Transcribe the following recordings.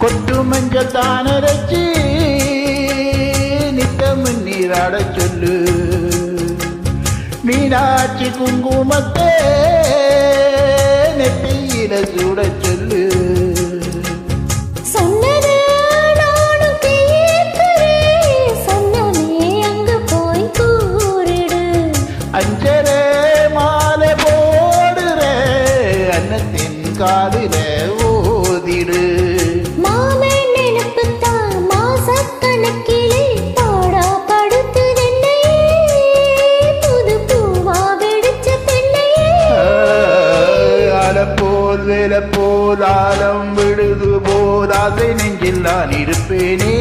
கொட்டு மஞ்சள் தானரைச்சி நித்தமும் நீராட சொல்லு மீனாட்சி குங்குமத்தே நெத்தியில சூட சொல்லு அஞ்சரே மாலை போடுற அன்னத்தின் காதில ஓதிடு வேலை போதாலம் விடுது போதாசை நெஞ்சில் நான் இருப்பேனே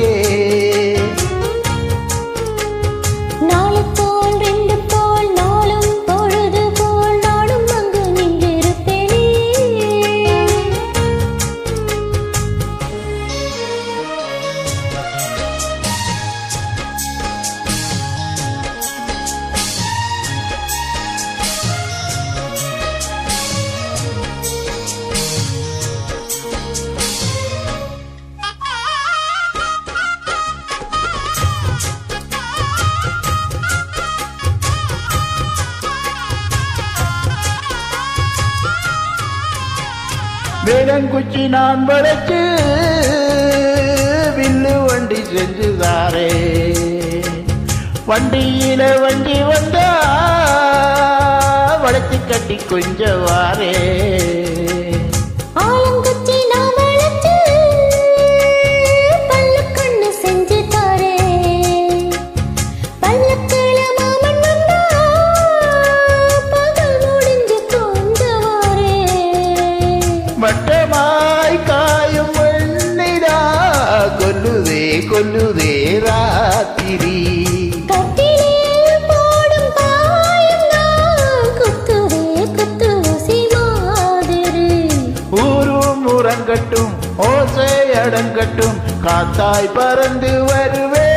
வேலங்குச்சி நான் வளைச்சு வில்லு வண்டி செஞ்சுதாரே வண்டியில வண்டி வந்தா வளைச்சு கட்டி கொஞ்சம் வாரே வட்டமாய் காயும் வெண்ணிலா கொல்லுதே கொல்லுதே ராத்திரி போடும் குத்துசி மாதிரி ஊரும் உறங்கட்டும் ஓசை அடங்கட்டும் காத்தாய் பறந்து வருவே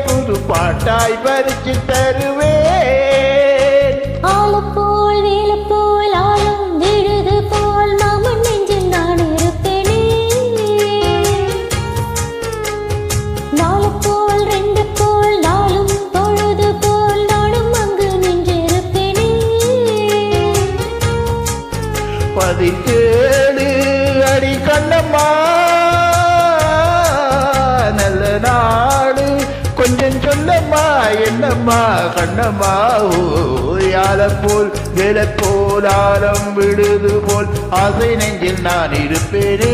புது பாட்டாய் பறிச்சு தருவே ஆளப்போல் வேலை போல் ஆளும் விழுது போல் மாமன் நெஞ்சில் நான் இருப்பேனே நாலு போல் ரெண்டு போல் நாளும் பொழுது போல் நானும் அங்கு நின்றிருப்பேனே பதிக்கேடு அடி கண்ணம்மா நல்ல நாடு கொஞ்சம் சொல்லம்மா என்னம்மா கண்ணம்மா யாழ போல் வேலை போல் ஆழம் விடுது போல் ஆசை நெஞ்சில் நான் இருப்பேனே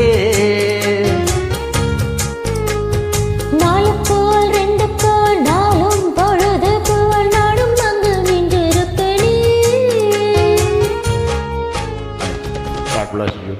நாலு போல் ரெண்டு போல் நாளும் பொழுது போல் நானும் அங்கு நின்றிருப்பேனே. God bless you.